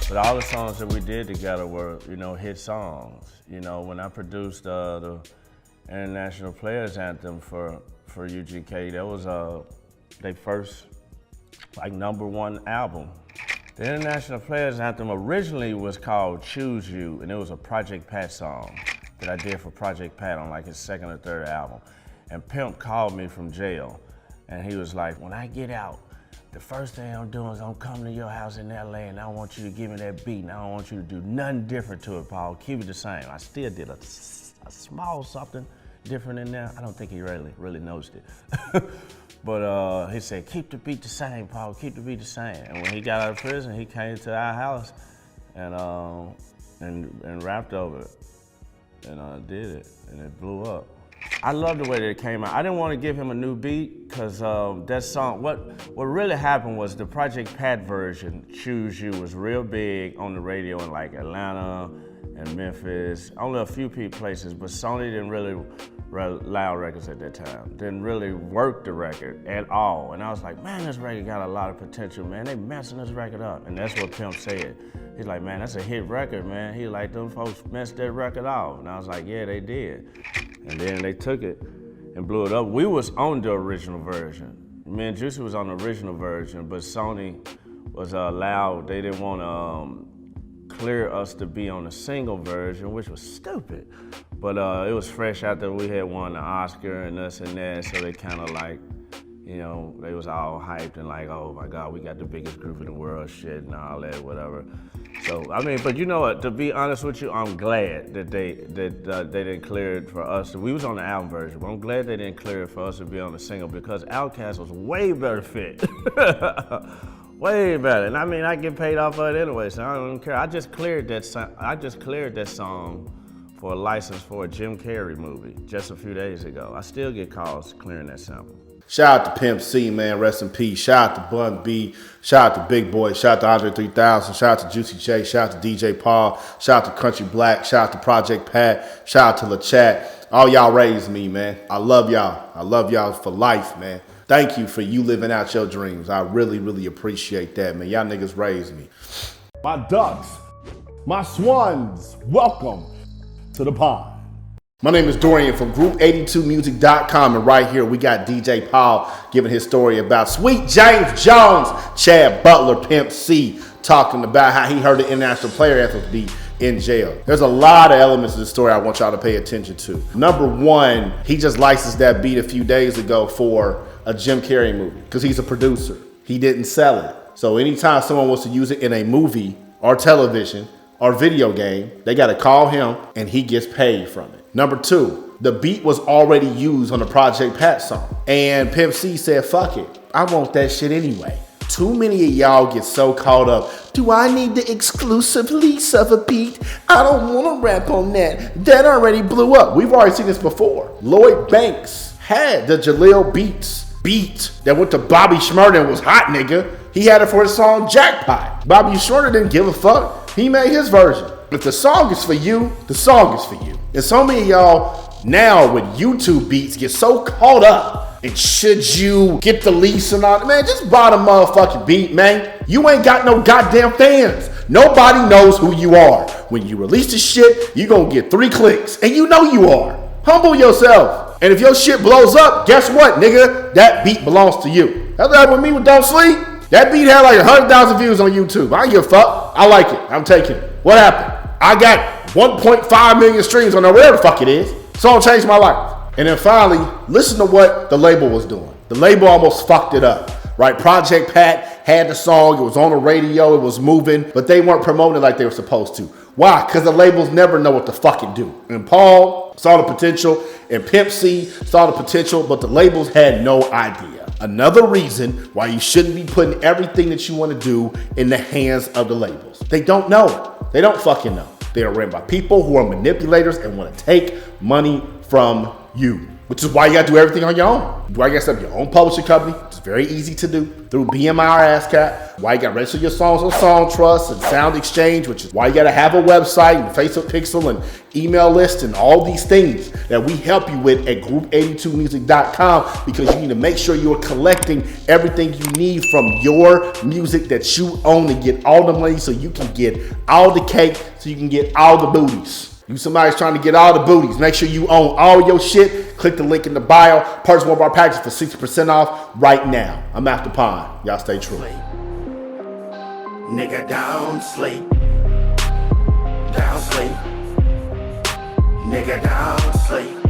But all the songs that we did together were, hit songs. When I produced the International Players Anthem for UGK, that was their first #1 album. The International Players Anthem originally was called Choose You, and it was a Project Pat song that I did for Project Pat on his second or third album. And Pimp called me from jail, and he was like, when I get out, the first thing I'm doing is I'm coming to your house in LA, and I want you to give me that beat, and I don't want you to do nothing different to it, Paul. Keep it the same. I still did a small something different in there. I don't think he really noticed it. But he said, keep the beat the same, Paul, keep the beat the same. And when he got out of prison, he came to our house and rapped over it. And did it, and it blew up. I love the way that it came out. I didn't want to give him a new beat, because that song, what really happened was the Project Pat version, Choose You, was real big on the radio in Atlanta and Memphis, only a few places, but Sony didn't really, Loud Records at that time, didn't really work the record at all. And I was like, man, this record got a lot of potential, man. They messing this record up. And that's what Pimp said. He's like, man, that's a hit record, man. He like, them folks messed that record off. And I was like, yeah, they did. And then they took it and blew it up. We was on the original version. Me and Juicy was on the original version, but Sony was Loud. They didn't want to clear us to be on the single version, which was stupid. But it was fresh after we had won the Oscar and this and that, so they kind of they was all hyped and oh my God, we got the biggest group in the world, shit, and all that, whatever. So, but you know what, to be honest with you, I'm glad that they didn't clear it for us. We was on the album version, but I'm glad they didn't clear it for us to be on the single, because Outkast was way better fit. Way better. And I get paid off of it anyway, so I don't even care. I just cleared that song for a license for a Jim Carrey movie just a few days ago. I still get calls clearing that sample. Shout out to Pimp C, man, rest in peace. Shout out to Bun B, shout out to Big Boy, shout out to Andre 3000, shout out to Juicy J, shout out to DJ Paul, shout out to Country Black, shout out to Project Pat, shout out to La Chat. All y'all raised me, man. I love y'all. I love y'all for life, man. Thank you for you living out your dreams. I really, really appreciate that, man. Y'all niggas raised me. My ducks, my swans, welcome to the pond. My name is Dorian from Group82Music.com, and right here we got DJ Paul giving his story about Sweet James Jones, Chad Butler, Pimp C, talking about how he heard the International Player Anthem beat in jail. There's a lot of elements of the story I want y'all to pay attention to. Number one, he just licensed that beat a few days ago for a Jim Carrey movie because he's a producer. He didn't sell it. So anytime someone wants to use it in a movie or television or video game, they got to call him and he gets paid from it. Number two, the beat was already used on the Project Pat song. And Pimp C said, fuck it, I want that shit anyway. Too many of y'all get so caught up. Do I need the exclusive lease of a beat? I don't want to rap on that. That already blew up. We've already seen this before. Lloyd Banks had the Jaleel Beats beat that went to Bobby Shmurda and was hot, nigga. He had it for his song Jackpot. Bobby Shmurda didn't give a fuck. He made his version. If the song is for you, the song is for you. And so many of y'all now with YouTube beats get so caught up. And should you get the lease and all that? Man, just buy the motherfucking beat, man. You ain't got no goddamn fans. Nobody knows who you are. When you release the shit, you gonna get 3 clicks. And you know you are. Humble yourself. And if your shit blows up, guess what, nigga? That beat belongs to you. That's what happened with me with Don't Sleep. That beat had like 100,000 views on YouTube. I don't give a fuck. I like it. I'm taking it. What happened? I got 1.5 million streams on there, whatever the fuck it is. Song changed my life. And then finally, listen to what the label was doing. The label almost fucked it up, right? Project Pat had the song, it was on the radio, it was moving, but they weren't promoting it like they were supposed to. Why? Because the labels never know what to fucking do. And Paul saw the potential, and Pimp C saw the potential, but the labels had no idea. Another reason why you shouldn't be putting everything that you want to do in the hands of the labels. They don't know. They don't fucking know. They are ran by people who are manipulators and want to take money from you. which is why you gotta do everything on your own. Why you gotta set up your own publishing company. It's very easy to do through BMI or ASCAP. Why you gotta register your songs on Song Trust and Sound Exchange, which is why you gotta have a website and Facebook Pixel and email list and all these things that we help you with at group82music.com, because you need to make sure you're collecting everything you need from your music that you own to get all the money so you can get all the cake, so you can get all the booties. You somebody's trying to get all the booties. Make sure you own all your shit. Click the link in the bio. Purchase one of our packages for 60% off right now. I'm After Pond. Y'all stay true. Nigga, don't sleep. Don't sleep. Nigga, don't sleep.